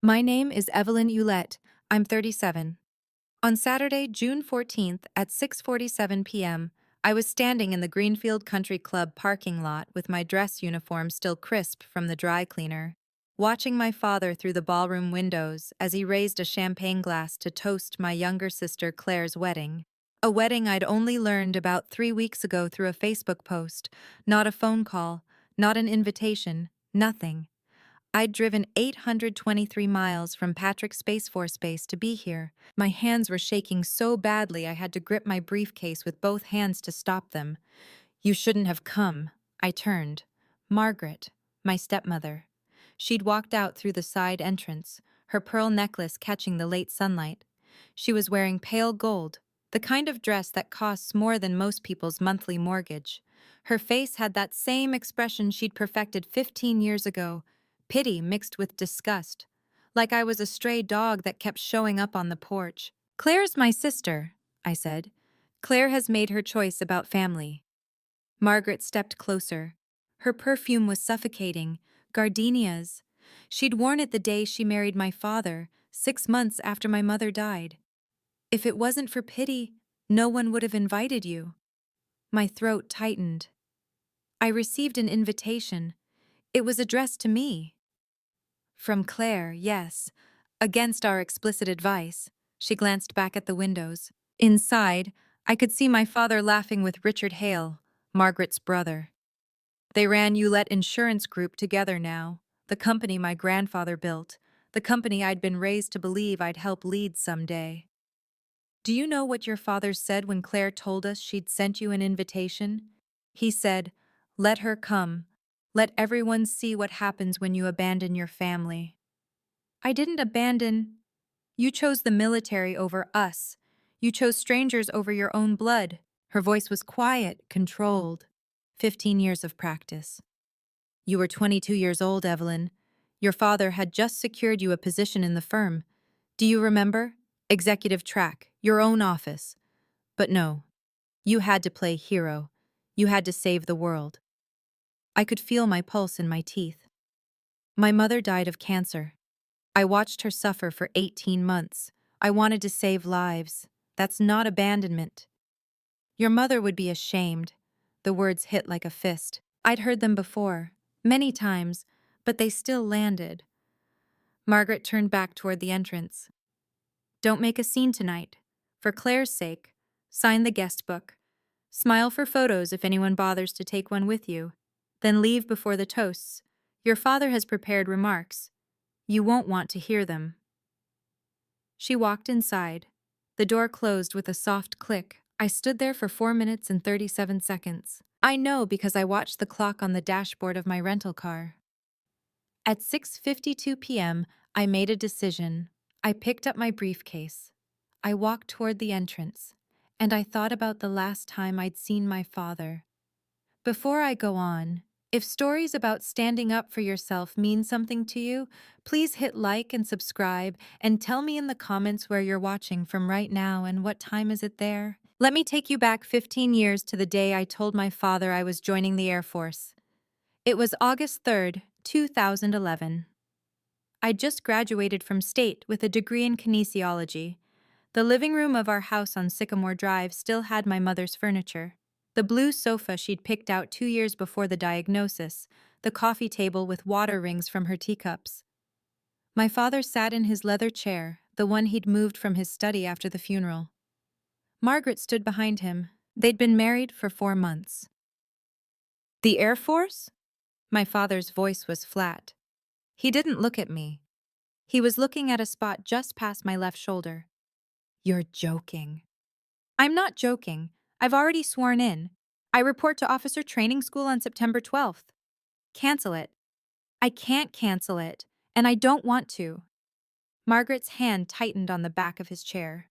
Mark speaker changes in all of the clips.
Speaker 1: My name is Evelyn Ulette. I'm 37. On Saturday, June 14th at 6:47 p.m., I was standing in the Greenfield Country Club parking lot with my dress uniform still crisp from the dry cleaner, watching my father through the ballroom windows as he raised a champagne glass to toast my younger sister Claire's wedding. A wedding I'd only learned about 3 weeks ago through a Facebook post, not a phone call, not an invitation, nothing. I'd driven 823 miles from Patrick Space Force Base to be here. My hands were shaking so badly I had to grip my briefcase with both hands to stop them. You shouldn't have come. I turned. Margaret, my stepmother. She'd walked out through the side entrance, her pearl necklace catching the late sunlight. She was wearing pale gold, the kind of dress that costs more than most people's monthly mortgage. Her face had that same expression she'd perfected 15 years ago, pity mixed with disgust, like I was a stray dog that kept showing up on the porch. "Claire's my sister," I said. "Claire has made her choice about family." Margaret stepped closer. Her perfume was suffocating, gardenias. She'd worn it the day she married my father, 6 months after my mother died. "If it wasn't for pity, no one would have invited you." My throat tightened. I received an invitation. It was addressed to me. From Claire, yes. Against our explicit advice. She glanced back at the windows. Inside, I could see my father laughing with Richard Hale, Margaret's brother. They ran Ulette Insurance Group together now, the company my grandfather built, the company I'd been raised to believe I'd help lead someday. "Do you know what your father said when Claire told us she'd sent you an invitation?" He said, "Let her come. Let everyone see what happens when you abandon your family." "I didn't abandon. You chose the military over us. You chose strangers over your own blood." Her voice was quiet, controlled. 15 years of practice. "You were 22 years old, Evelyn. Your father had just secured you a position in the firm. Do you remember? Executive track, your own office. But no, you had to play hero. You had to save the world." I could feel my pulse in my teeth. My mother died of cancer. I watched her suffer for 18 months. I wanted to save lives. That's not abandonment. "Your mother would be ashamed." The words hit like a fist. I'd heard them before, many times, but they still landed. Margaret turned back toward the entrance. "Don't make a scene tonight. For Claire's sake, sign the guest book. Smile for photos if anyone bothers to take one with you. Then leave before the toasts. Your father has prepared remarks. You won't want to hear them." She walked inside. The door closed with a soft click. I stood there for 4 minutes and 37 seconds. I know because I watched the clock on the dashboard of my rental car. At 6:52 p.m., I made a decision. I picked up my briefcase. I walked toward the entrance, and I thought about the last time I'd seen my father. Before I go on, if stories about standing up for yourself mean something to you, please hit like and subscribe and tell me in the comments where you're watching from right now and what time is it there. Let me take you back 15 years to the day I told my father I was joining the Air Force. It was August 3rd, 2011. I just graduated from state with a degree in kinesiology. The living room of our house on Sycamore Drive still had my mother's furniture. The blue sofa she'd picked out 2 years before the diagnosis, the coffee table with water rings from her teacups. My father sat in his leather chair, the one he'd moved from his study after the funeral. Margaret stood behind him. They'd been married for 4 months. "The Air Force?" My father's voice was flat. He didn't look at me. He was looking at a spot just past my left shoulder. "You're joking." "I'm not joking. I've already sworn in. I report to officer training school on September 12th. Cancel it." "I can't cancel it, and I don't want to." Margaret's hand tightened on the back of his chair.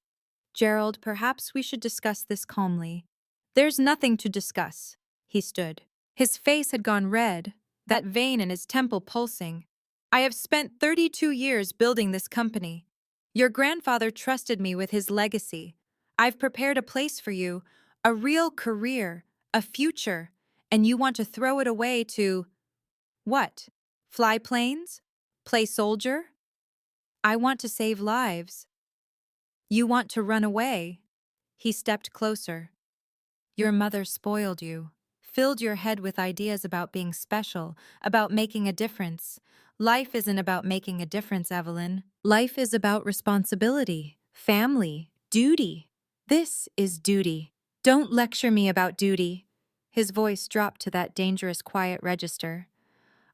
Speaker 1: "Gerald, perhaps we should discuss this calmly." "There's nothing to discuss." He stood. His face had gone red, that vein in his temple pulsing. "I have spent 32 years building this company. Your grandfather trusted me with his legacy. I've prepared a place for you, a real career, a future, and you want to throw it away to— what? Fly planes? Play soldier?" I want to save lives. You want to run away. He stepped closer. Your mother spoiled you, filled your head with ideas about being special, about making a difference. Life isn't about making a difference, Evelyn. Life is about responsibility, family, duty. This is duty. Don't lecture me about duty. His voice dropped to that dangerous quiet register.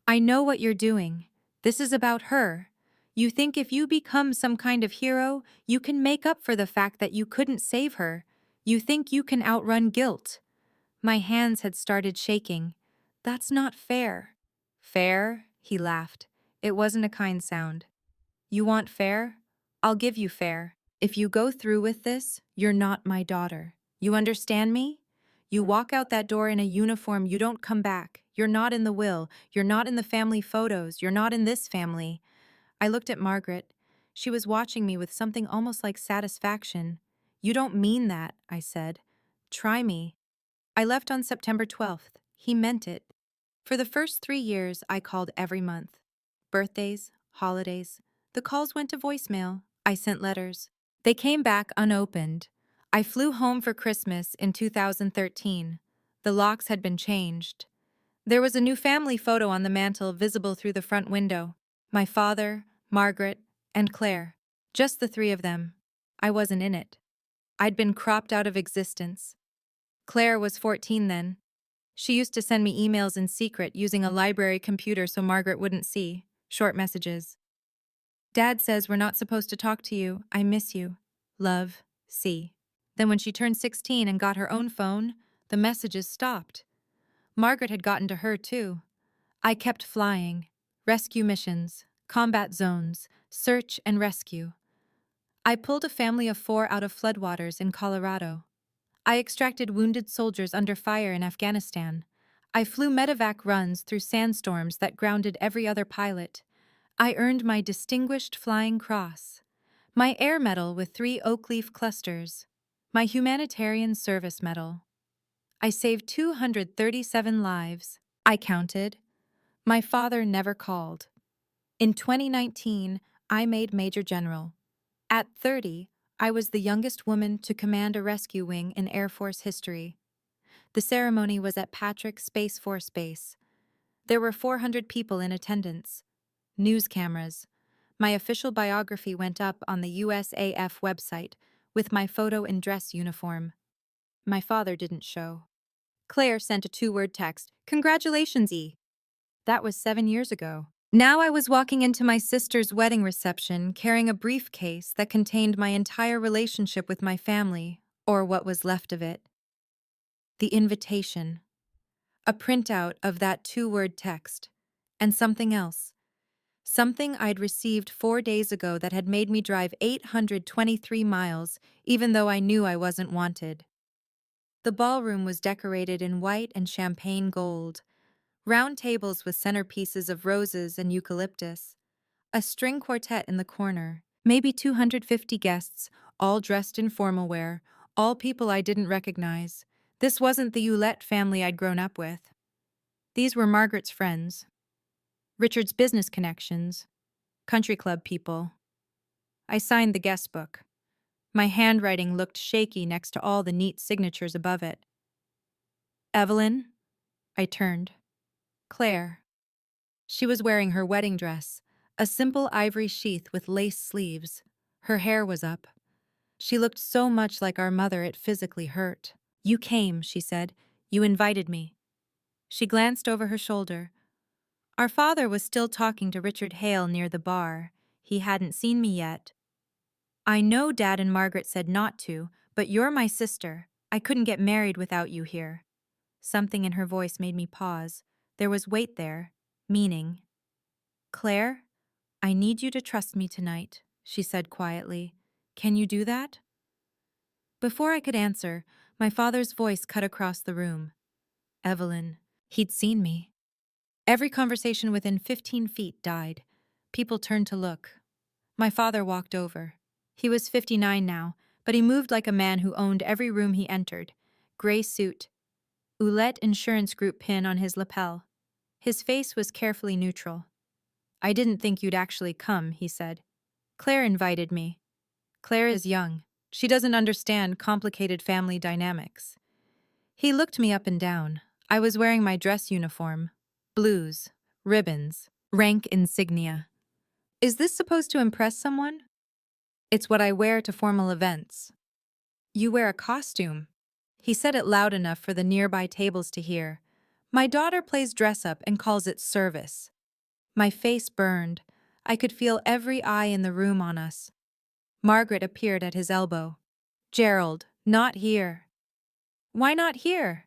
Speaker 1: I know what you're doing. This is about her. You think if you become some kind of hero, you can make up for the fact that you couldn't save her. You think you can outrun guilt. My hands had started shaking. That's not fair. Fair? He laughed. It wasn't a kind sound. You want fair? I'll give you fair. If you go through with this, you're not my daughter. You understand me? You walk out that door in a uniform, you don't come back. You're not in the will. You're not in the family photos. You're not in this family. I looked at Margaret. She was watching me with something almost like satisfaction. You don't mean that, I said. Try me. I left on September 12th. He meant it. For the first 3 years, I called every month. Birthdays, holidays. The calls went to voicemail. I sent letters. They came back unopened. I flew home for Christmas in 2013. The locks had been changed. There was a new family photo on the mantel visible through the front window. My father, Margaret, and Claire. Just the three of them. I wasn't in it. I'd been cropped out of existence. Claire was 14 then. She used to send me emails in secret using a library computer so Margaret wouldn't see. Short messages. Dad says we're not supposed to talk to you. I miss you. Love, C. Then when she turned 16 and got her own phone, the messages stopped. Margaret had gotten to her too. I kept flying. Rescue missions, combat zones, search and rescue. I pulled a family of 4 out of floodwaters in Colorado. I extracted wounded soldiers under fire in Afghanistan. I flew medevac runs through sandstorms that grounded every other pilot. I earned my Distinguished Flying Cross, my Air Medal with 3 oak leaf clusters, my Humanitarian Service Medal. I saved 237 lives. I counted. My father never called. In 2019, I made Major General. At 30, I was the youngest woman to command a rescue wing in Air Force history. The ceremony was at Patrick Space Force Base. There were 400 people in attendance. News cameras. My official biography went up on the USAF website with my photo in dress uniform. My father didn't show. Claire sent a 2-word text, "Congratulations, E." That was 7 years ago. Now I was walking into my sister's wedding reception carrying a briefcase that contained my entire relationship with my family, or what was left of it. The invitation. A printout of that 2-word text. And something else. Something I'd received 4 days ago that had made me drive 823 miles, even though I knew I wasn't wanted. The ballroom was decorated in white and champagne gold. Round tables with centerpieces of roses and eucalyptus. A string quartet in the corner. Maybe 250 guests, all dressed in formal wear, all people I didn't recognize. This wasn't the Ouellette family I'd grown up with. These were Margaret's friends. Richard's business connections. Country club people. I signed the guest book. My handwriting looked shaky next to all the neat signatures above it. Evelyn? I turned. Claire. She was wearing her wedding dress, a simple ivory sheath with lace sleeves. Her hair was up. She looked so much like our mother it physically hurt. You came, she said. You invited me. She glanced over her shoulder. Our father was still talking to Richard Hale near the bar. He hadn't seen me yet. I know Dad and Margaret said not to, but you're my sister. I couldn't get married without you here. Something in her voice made me pause. There was weight there, meaning. Claire, I need you to trust me tonight, she said quietly. Can you do that? Before I could answer, my father's voice cut across the room. Evelyn. He'd seen me. Every conversation within 15 feet died. People turned to look. My father walked over. He was 59 now, but he moved like a man who owned every room he entered. Gray suit. Ouellette Insurance Group pin on his lapel. His face was carefully neutral. I didn't think you'd actually come, he said. Claire invited me. Claire is young. She doesn't understand complicated family dynamics. He looked me up and down. I was wearing my dress uniform. Blues, ribbons, rank insignia. Is this supposed to impress someone? It's what I wear to formal events. You wear a costume. He said it loud enough for the nearby tables to hear. My daughter plays dress up and calls it service. My face burned. I could feel every eye in the room on us. Margaret appeared at his elbow. Gerald, not here. Why not here?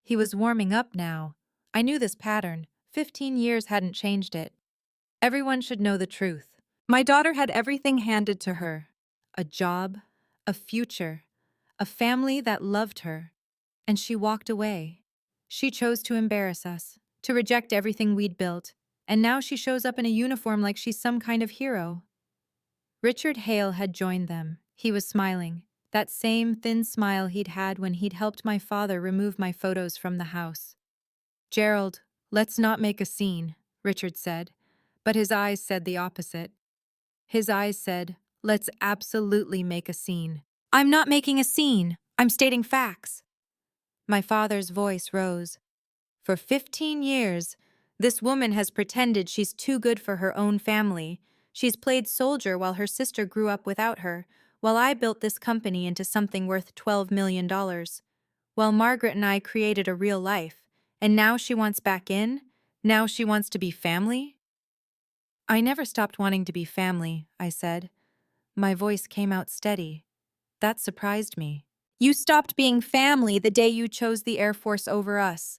Speaker 1: He was warming up now. I knew this pattern. 15 years hadn't changed it. Everyone should know the truth. My daughter had everything handed to her. A job, a future, a family that loved her. And she walked away. She chose to embarrass us, to reject everything we'd built, and now she shows up in a uniform like she's some kind of hero. Richard Hale had joined them. He was smiling, that same thin smile he'd had when he'd helped my father remove my photos from the house. Gerald, let's not make a scene, Richard said, but his eyes said the opposite. His eyes said, let's absolutely make a scene. I'm not making a scene. I'm stating facts. My father's voice rose. For 15 years, this woman has pretended she's too good for her own family. She's played soldier while her sister grew up without her, while I built this company into something worth $12 million. While Margaret and I created a real life, and now she wants back in? Now she wants to be family? I never stopped wanting to be family, I said. My voice came out steady. That surprised me. You stopped being family the day you chose the Air Force over us.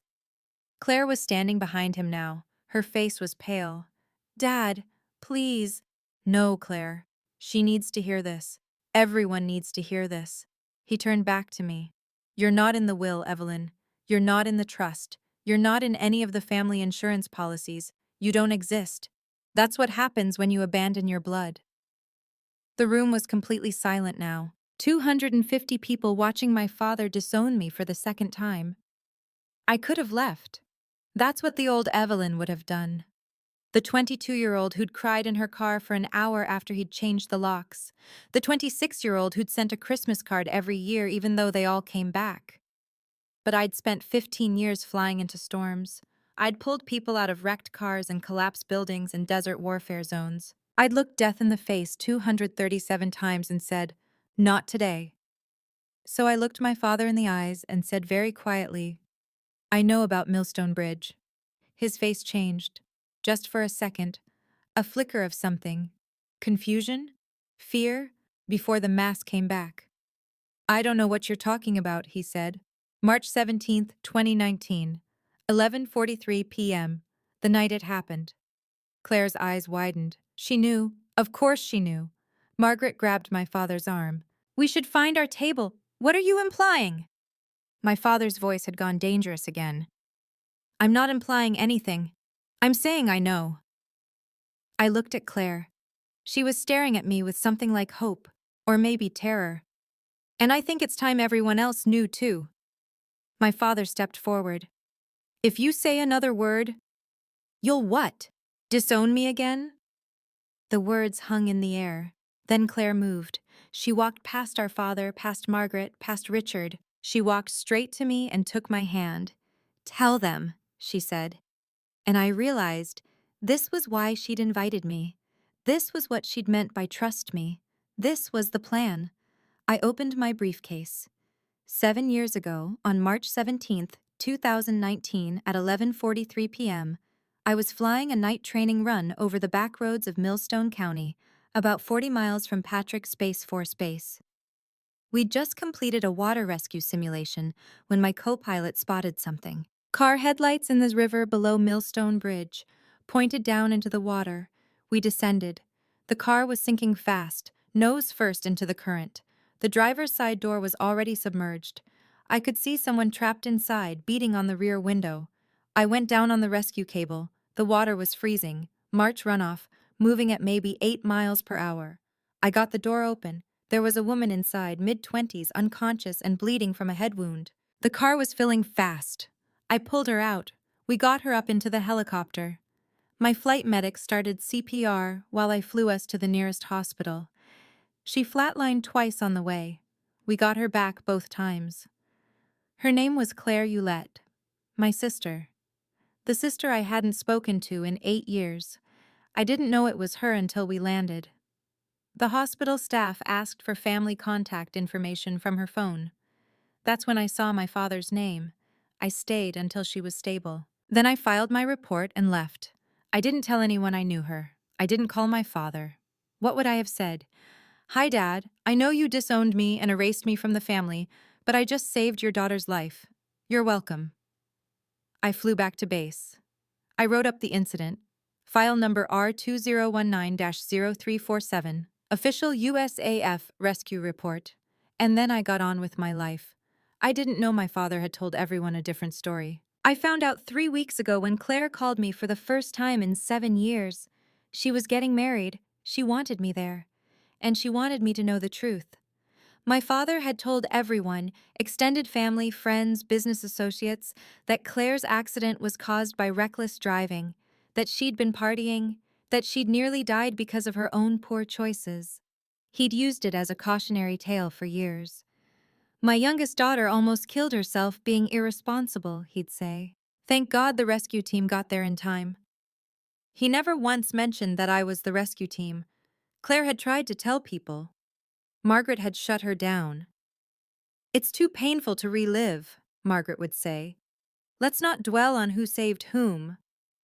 Speaker 1: Claire was standing behind him now. Her face was pale. Dad, please. No, Claire. She needs to hear this. Everyone needs to hear this. He turned back to me. You're not in the will, Evelyn. You're not in the trust. You're not in any of the family insurance policies. You don't exist. That's what happens when you abandon your blood. The room was completely silent now. 250 people watching my father disown me for the second time. I could have left. That's what the old Evelyn would have done. The 22-year-old who'd cried in her car for an hour after he'd changed the locks. The 26-year-old who'd sent a Christmas card every year even though they all came back. But I'd spent 15 years flying into storms. I'd pulled people out of wrecked cars and collapsed buildings in desert warfare zones. I'd looked death in the face 237 times and said, "Not today." So I looked my father in the eyes and said very quietly, "I know about Millstone Bridge." His face changed. Just for a second. A flicker of something. Confusion? Fear? Before the mask came back. "I don't know what you're talking about," he said. March 17th, 2019. 11:43 p.m. The night it happened. Claire's eyes widened. She knew. Of course she knew. Margaret grabbed my father's arm. "We should find our table. What are you implying?" My father's voice had gone dangerous again. "I'm not implying anything. I'm saying I know." I looked at Claire. She was staring at me with something like hope, or maybe terror. "And I think it's time everyone else knew too." My father stepped forward. "If you say another word..." "You'll what? Disown me again?" The words hung in the air. Then Claire moved. She walked past our father, past Margaret, past Richard. She walked straight to me and took my hand. "Tell them," she said. And I realized this was why she'd invited me. This was what she'd meant by trust me. This was the plan. I opened my briefcase. 7 years ago, on March 17th, 2019 at 11:43 p.m., I was flying a night training run over the back roads of Millstone County, about 40 miles from Patrick Space Force Base. We'd just completed a water rescue simulation when my co-pilot spotted something. Car headlights in the river below Millstone Bridge, pointed down into the water. We descended. The car was sinking fast, nose first into the current. The driver's side door was already submerged. I could see someone trapped inside, beating on the rear window. I went down on the rescue cable. The water was freezing. March runoff, moving at maybe 8 miles per hour. I got the door open. There was a woman inside, mid-20s, unconscious and bleeding from a head wound. The car was filling fast. I pulled her out. We got her up into the helicopter. My flight medic started CPR while I flew us to the nearest hospital. She flatlined twice on the way. We got her back both times. Her name was Claire Hewlett, my sister. The sister I hadn't spoken to in 8 years. I didn't know it was her until we landed. The hospital staff asked for family contact information from her phone. That's when I saw my father's name. I stayed until she was stable. Then I filed my report and left. I didn't tell anyone I knew her. I didn't call my father. What would I have said? "Hi, Dad. I know you disowned me and erased me from the family, but I just saved your daughter's life. You're welcome." I flew back to base. I wrote up the incident. File number R2019-0347, official USAF rescue report. And then I got on with my life. I didn't know my father had told everyone a different story. I found out 3 weeks ago when Claire called me for the first time in 7 years. She was getting married. She wanted me there. And she wanted me to know the truth. My father had told everyone, extended family, friends, business associates, that Claire's accident was caused by reckless driving, that she'd been partying, that she'd nearly died because of her own poor choices. He'd used it as a cautionary tale for years. "My youngest daughter almost killed herself being irresponsible," he'd say. "Thank God the rescue team got there in time." He never once mentioned that I was the rescue team. Claire had tried to tell people. Margaret had shut her down. "It's too painful to relive," Margaret would say. "Let's not dwell on who saved whom.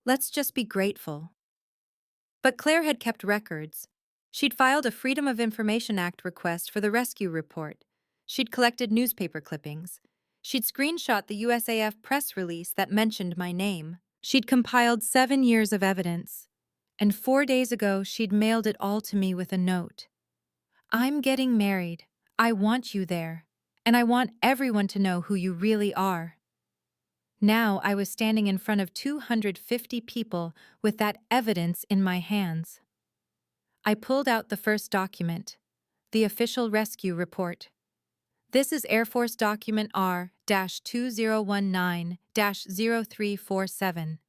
Speaker 1: Let's just be grateful." But Claire had kept records. She'd filed a Freedom of Information Act request for the rescue report. She'd collected newspaper clippings. She'd screenshot the USAF press release that mentioned my name. She'd compiled 7 years of evidence. And 4 days ago, she'd mailed it all to me with a note. "I'm getting married. I want you there. And I want everyone to know who you really are." Now I was standing in front of 250 people with that evidence in my hands. I pulled out the first document, the official rescue report. This is Air Force Document R-2019-0347.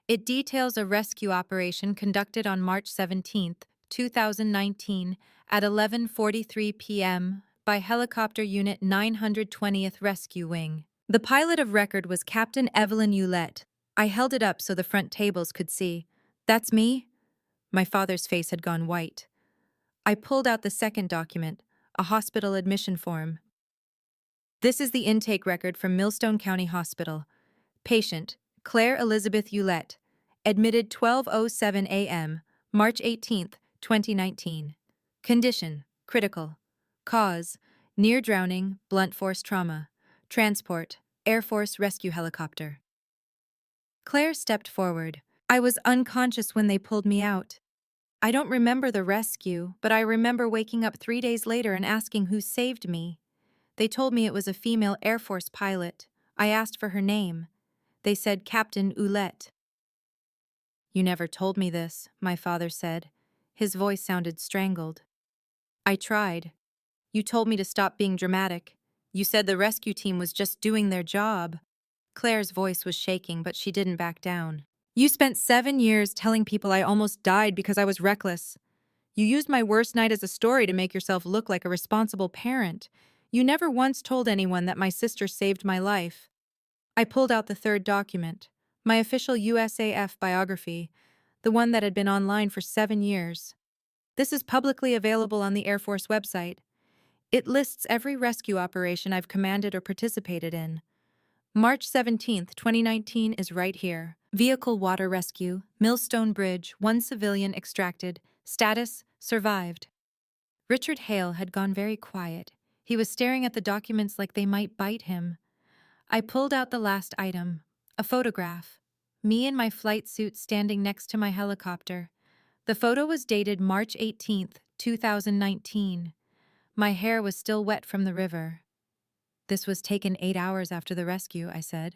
Speaker 1: It details a rescue operation conducted on March 17, 2019, at 11:43 p.m. by Helicopter Unit 920th Rescue Wing. The pilot of record was Captain Evelyn Hewlett. I held it up so the front tables could see. "That's me?" My father's face had gone white. I pulled out the second document, a hospital admission form. "This is the intake record from Millstone County Hospital. Patient, Claire Elizabeth Hewlett, admitted 12:07 a.m., March 18, 2019. Condition, critical. Cause, near drowning, blunt force trauma. Transport, Air Force rescue helicopter." Claire stepped forward. "I was unconscious when they pulled me out. I don't remember the rescue, but I remember waking up 3 days later and asking who saved me. They told me it was a female Air Force pilot. I asked for her name. They said Captain Hewlett." "You never told me this," my father said. His voice sounded strangled. "I tried. You told me to stop being dramatic. You said the rescue team was just doing their job." Claire's voice was shaking, but she didn't back down. "You spent 7 years telling people I almost died because I was reckless. You used my worst night as a story to make yourself look like a responsible parent. You never once told anyone that my sister saved my life." I pulled out the third document, my official USAF biography, the one that had been online for 7 years. This is publicly available on the Air Force website. It lists every rescue operation I've commanded or participated in. March 17, 2019 is right here. Vehicle water rescue, Millstone Bridge, 1 civilian extracted. Status, survived. Richard Hale had gone very quiet. He was staring at the documents like they might bite him. I pulled out the last item, a photograph. Me in my flight suit standing next to my helicopter. The photo was dated March 18, 2019. My hair was still wet from the river. "This was taken 8 hours after the rescue," I said.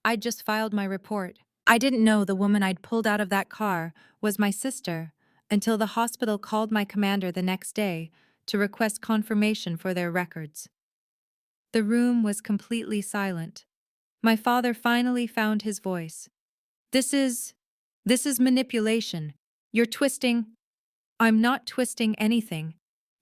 Speaker 1: "I'd just filed my report. I didn't know the woman I'd pulled out of that car was my sister until the hospital called my commander the next day to request confirmation for their records." The room was completely silent. My father finally found his voice. This is manipulation. You're twisting. I'm not twisting anything.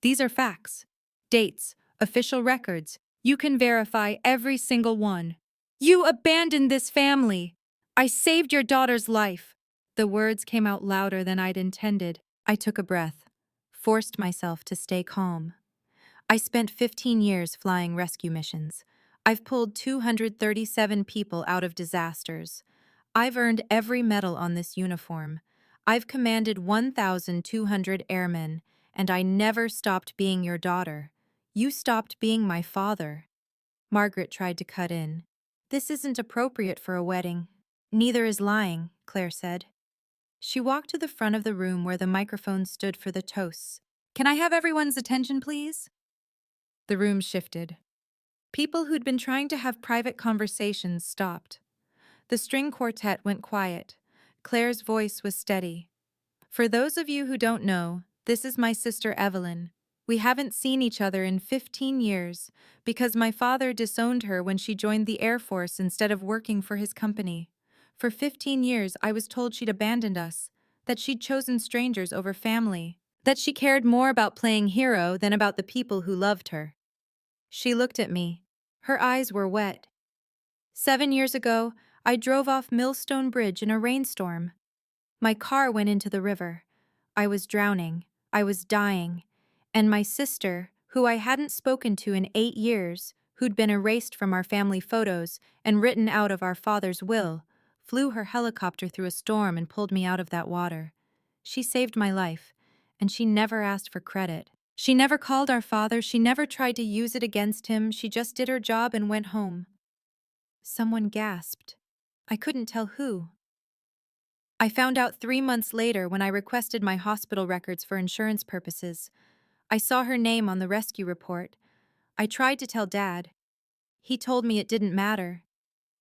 Speaker 1: These are facts. Dates, official records. You can verify every single one. You abandoned this family. I saved your daughter's life. The words came out louder than I'd intended. I took a breath, forced myself to stay calm. I spent 15 years flying rescue missions. I've pulled 237 people out of disasters. I've earned every medal on this uniform. I've commanded 1,200 airmen, and I never stopped being your daughter. You stopped being my father. Margaret tried to cut in. This isn't appropriate for a wedding. Neither is lying, Claire said. She walked to the front of the room where the microphone stood for the toasts. Can I have everyone's attention, please? The room shifted. People who'd been trying to have private conversations stopped. The string quartet went quiet. Claire's voice was steady. For those of you who don't know, this is my sister Evelyn. We haven't seen each other in 15 years because my father disowned her when she joined the Air Force instead of working for his company. For 15 years, I was told she'd abandoned us, that she'd chosen strangers over family, that she cared more about playing hero than about the people who loved her. She looked at me. Her eyes were wet. 7 years ago, I drove off Millstone Bridge in a rainstorm. My car went into the river. I was drowning. I was dying. And my sister, who I hadn't spoken to in 8 years, who'd been erased from our family photos and written out of our father's will, flew her helicopter through a storm and pulled me out of that water. She saved my life, and she never asked for credit. She never called our father, she never tried to use it against him, she just did her job and went home. Someone gasped. I couldn't tell who. I found out 3 months later when I requested my hospital records for insurance purposes. I saw her name on the rescue report. I tried to tell Dad. He told me it didn't matter.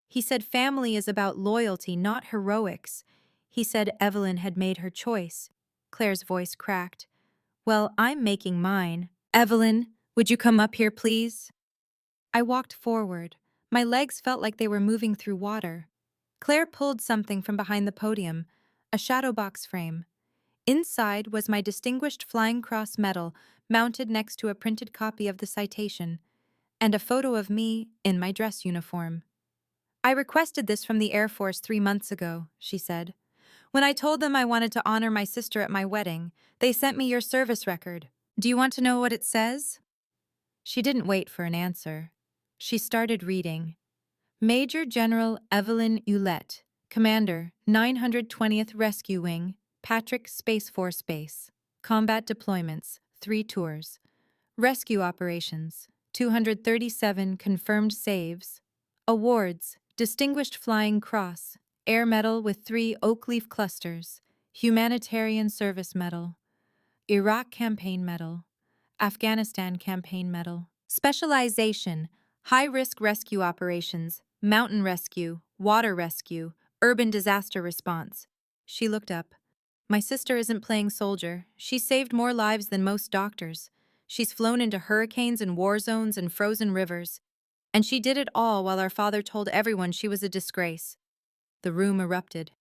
Speaker 1: He said family is about loyalty, not heroics. He said Evelyn had made her choice. Claire's voice cracked. Well, I'm making mine. Evelyn, would you come up here, please? I walked forward. My legs felt like they were moving through water. Claire pulled something from behind the podium, a shadow box frame. Inside was my Distinguished Flying Cross medal mounted next to a printed copy of the citation, and a photo of me in my dress uniform. I requested this from the Air Force 3 months ago, she said. When I told them I wanted to honor my sister at my wedding, they sent me your service record. Do you want to know what it says? She didn't wait for an answer. She started reading. Major General Evelyn Ulett, Commander, 920th Rescue Wing, Patrick Space Force Base. Combat deployments, 3 tours. Rescue operations, 237 confirmed saves. Awards, Distinguished Flying Cross, Air Medal with 3 oak leaf clusters, Humanitarian Service Medal, Iraq Campaign Medal, Afghanistan Campaign Medal. Specialization, high-risk rescue operations, mountain rescue, water rescue, urban disaster response. She looked up. My sister isn't playing soldier. She saved more lives than most doctors. She's flown into hurricanes and war zones and frozen rivers. And she did it all while our father told everyone she was a disgrace. The room erupted.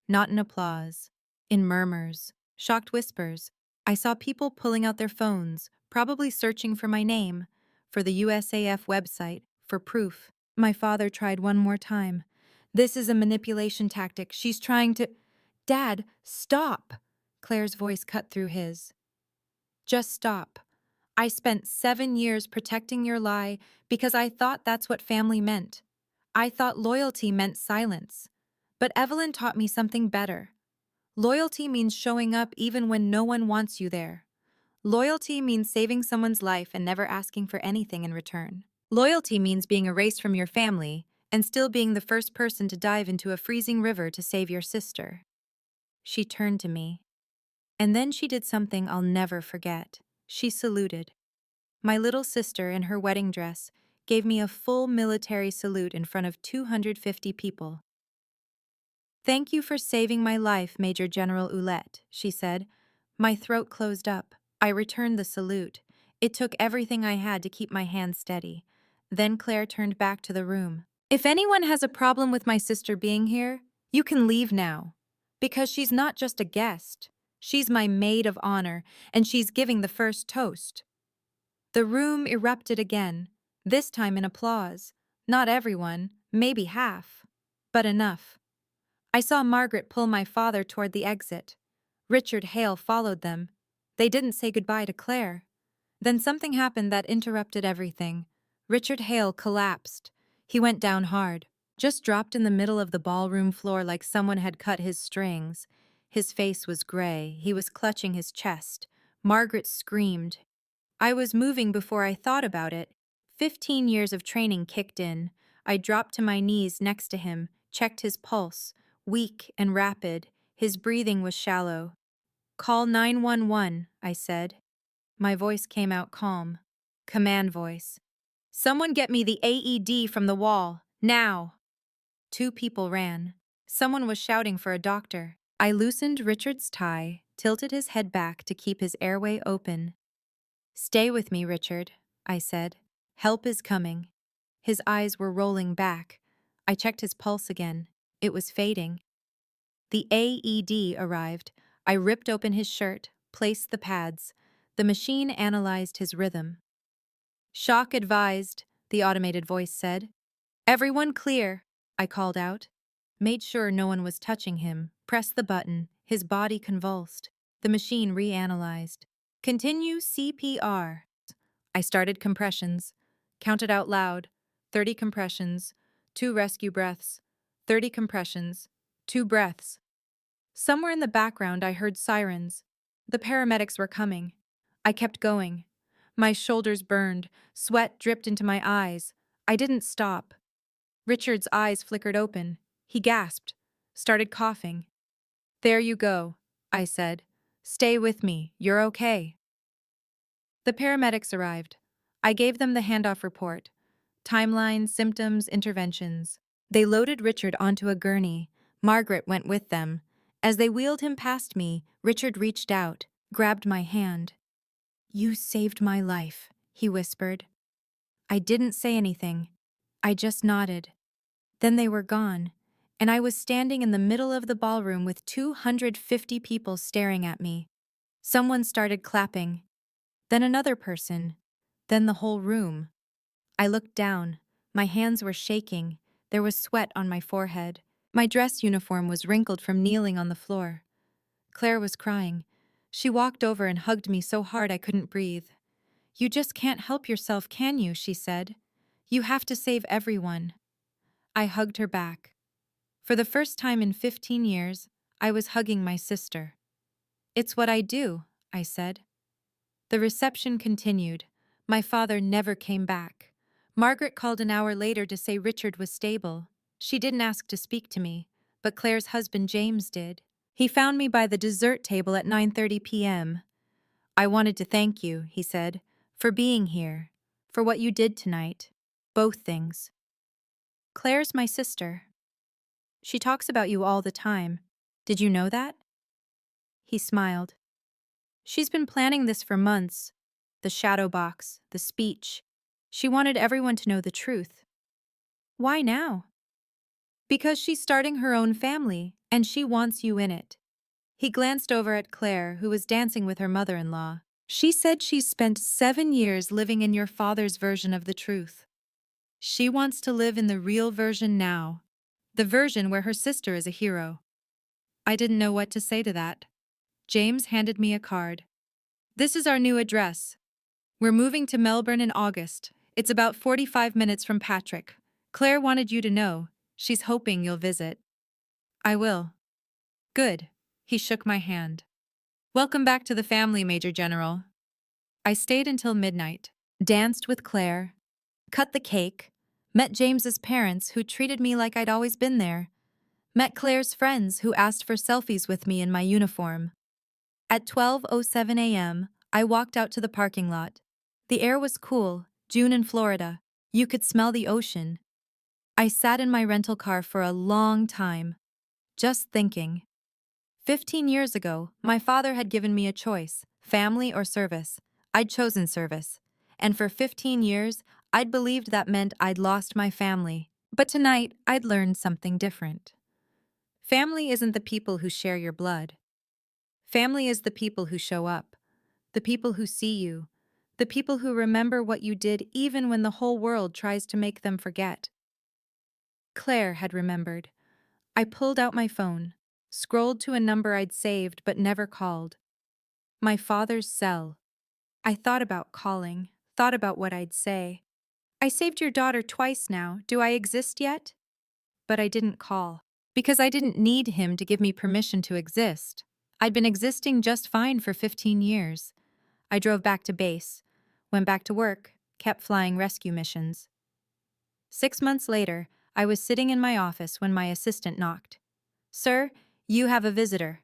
Speaker 1: Not in applause. In murmurs. Shocked whispers. I saw people pulling out their phones, probably searching for my name, for the USAF website, for proof. My father tried one more time. This is a manipulation tactic. She's trying to... Dad, stop! Claire's voice cut through his. Just stop. I spent 7 years protecting your lie because I thought that's what family meant. I thought loyalty meant silence. But Evelyn taught me something better. Loyalty means showing up even when no one wants you there. Loyalty means saving someone's life and never asking for anything in return. Loyalty means being erased from your family and still being the first person to dive into a freezing river to save your sister. She turned to me. And then she did something I'll never forget. She saluted. My little sister, in her wedding dress, gave me a full military salute in front of 250 people. Thank you for saving my life, Major General Ulett, she said. My throat closed up. I returned the salute. It took everything I had to keep my hands steady. Then Claire turned back to the room. If anyone has a problem with my sister being here, you can leave now. Because she's not just a guest. She's my maid of honor, and she's giving the first toast. The room erupted again, this time in applause. Not everyone, maybe half, but enough. I saw Margaret pull my father toward the exit. Richard Hale followed them. They didn't say goodbye to Claire. Then something happened that interrupted everything. Richard Hale collapsed. He went down hard, just dropped in the middle of the ballroom floor like someone had cut his strings. His face was gray. He was clutching his chest. Margaret screamed. I was moving before I thought about it. 15 years of training kicked in. I dropped to my knees next to him, checked his pulse, weak and rapid. His breathing was shallow. "Call 911, I said. My voice came out calm. Command voice. "Someone get me the AED from the wall, now!" 2 people ran. Someone was shouting for a doctor. I loosened Richard's tie, tilted his head back to keep his airway open. "Stay with me, Richard," I said. "Help is coming." His eyes were rolling back. I checked his pulse again. It was fading. The AED arrived. I ripped open his shirt, placed the pads. The machine analyzed his rhythm. "Shock advised," the automated voice said. "Everyone clear," I called out. Made sure no one was touching him, pressed the button. His body convulsed. The machine reanalyzed. "Continue CPR." I started compressions. Counted out loud. 30 compressions. 2 rescue breaths. 30 compressions. 2 breaths. Somewhere in the background I heard sirens. The paramedics were coming. I kept going. My shoulders burned. Sweat dripped into my eyes. I didn't stop. Richard's eyes flickered open. He gasped. Started coughing. "There you go," I said. "Stay with me. You're okay." The paramedics arrived. I gave them the handoff report. Timeline, symptoms, interventions. They loaded Richard onto a gurney. Margaret went with them. As they wheeled him past me, Richard reached out, grabbed my hand. "You saved my life," he whispered. I didn't say anything. I just nodded. Then they were gone, and I was standing in the middle of the ballroom with 250 people staring at me. Someone started clapping. Then another person. Then the whole room. I looked down. My hands were shaking. There was sweat on my forehead. My dress uniform was wrinkled from kneeling on the floor. Claire was crying. She walked over and hugged me so hard I couldn't breathe. "You just can't help yourself, can you?" she said. "You have to save everyone." I hugged her back. For the first time in 15 years, I was hugging my sister. "It's what I do," I said. The reception continued. My father never came back. Margaret called an hour later to say Richard was stable. She didn't ask to speak to me, but Claire's husband James did. He found me by the dessert table at 9:30 p.m. "I wanted to thank you," he said, "for being here, for what you did tonight. Both things." "Claire's my sister. She talks about you all the time. Did you know that?" He smiled. "She's been planning this for months. The shadow box, the speech. She wanted everyone to know the truth." "Why now?" "Because she's starting her own family, and she wants you in it." He glanced over at Claire, who was dancing with her mother-in-law. "She said she's spent 7 years living in your father's version of the truth. She wants to live in the real version now, the version where her sister is a hero." I didn't know what to say to that. James handed me a card. "This is our new address. We're moving to Melbourne in August. It's about 45 minutes from Patrick. Claire wanted you to know. She's hoping you'll visit." "I will." "Good." He shook my hand. "Welcome back to the family, Major General." I stayed until midnight, danced with Claire, cut the cake, met James's parents who treated me like I'd always been there, met Claire's friends who asked for selfies with me in my uniform. At 12:07 a.m., I walked out to the parking lot. The air was cool, June in Florida. You could smell the ocean. I sat in my rental car for a long time, just thinking. 15 years ago, my father had given me a choice, family or service. I'd chosen service. And for 15 years, I'd believed that meant I'd lost my family. But tonight, I'd learned something different. Family isn't the people who share your blood. Family is the people who show up, the people who see you, the people who remember what you did even when the whole world tries to make them forget. Claire had remembered. I pulled out my phone, scrolled to a number I'd saved but never called. My father's cell. I thought about calling, thought about what I'd say. I saved your daughter twice now. Do I exist yet? But I didn't call. Because I didn't need him to give me permission to exist. I'd been existing just fine for 15 years. I drove back to base, went back to work, kept flying rescue missions. 6 months later, I was sitting in my office when my assistant knocked. "Sir, you have a visitor."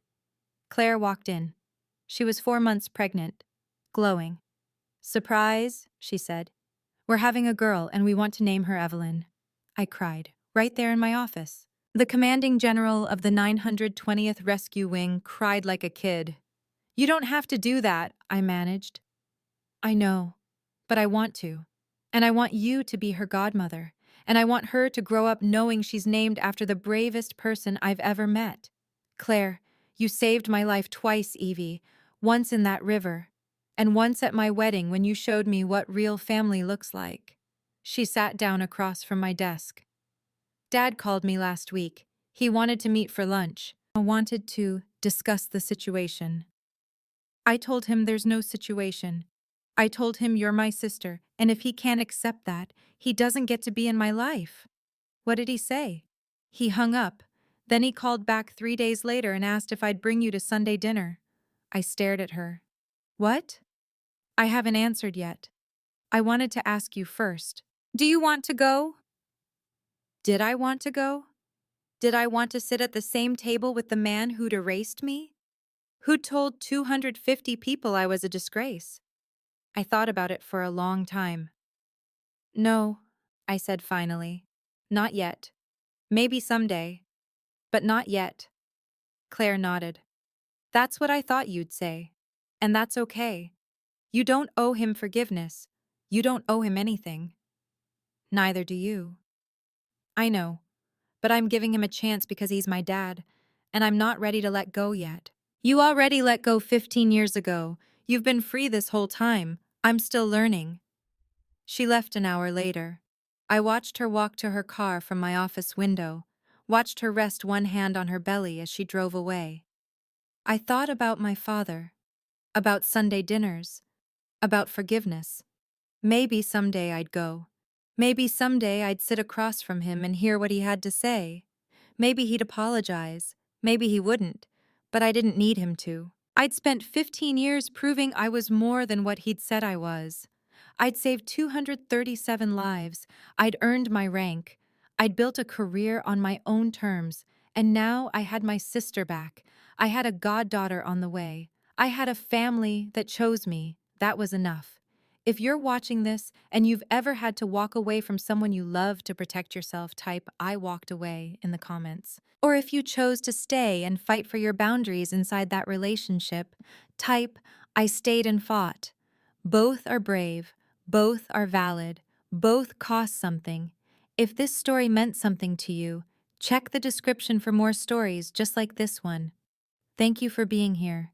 Speaker 1: Claire walked in. She was 4 months pregnant, glowing. "Surprise," she said. "We're having a girl and we want to name her Evelyn." I cried, right there in my office. The commanding general of the 920th Rescue Wing cried like a kid. "You don't have to do that," I managed. "I know, but I want to. And I want you to be her godmother. And I want her to grow up knowing she's named after the bravest person I've ever met. Claire, you saved my life twice, Evie. Once in that river, and once at my wedding when you showed me what real family looks like." She sat down across from my desk. "Dad called me last week. He wanted to meet for lunch. I wanted to discuss the situation." I told him there's no situation. I told him you're my sister, and if he can't accept that, he doesn't get to be in my life. What did he say? He hung up. Then he called back 3 days later and asked if I'd bring you to Sunday dinner. I stared at her. "What?" "I haven't answered yet. I wanted to ask you first. Do you want to go?" Did I want to go? Did I want to sit at the same table with the man who'd erased me? Who'd told 250 people I was a disgrace? I thought about it for a long time. "No," I said finally. "Not yet. Maybe someday. But not yet." Claire nodded. "That's what I thought you'd say. And that's okay. You don't owe him forgiveness. You don't owe him anything. Neither do you." "I know. But I'm giving him a chance because he's my dad. And I'm not ready to let go yet." "You already let go 15 years ago. You've been free this whole time. I'm still learning." She left an hour later. I watched her walk to her car from my office window, watched her rest one hand on her belly as she drove away. I thought about my father, about Sunday dinners, about forgiveness. Maybe someday I'd go. Maybe someday I'd sit across from him and hear what he had to say. Maybe he'd apologize. Maybe he wouldn't. But I didn't need him to. I'd spent 15 years proving I was more than what he'd said I was. I'd saved 237 lives. I'd earned my rank. I'd built a career on my own terms. And now I had my sister back. I had a goddaughter on the way. I had a family that chose me. That was enough. If you're watching this and you've ever had to walk away from someone you love to protect yourself, type "I walked away" in the comments. Or if you chose to stay and fight for your boundaries inside that relationship, type "I stayed and fought." Both are brave, both are valid, both cost something. If this story meant something to you, check the description for more stories just like this one. Thank you for being here.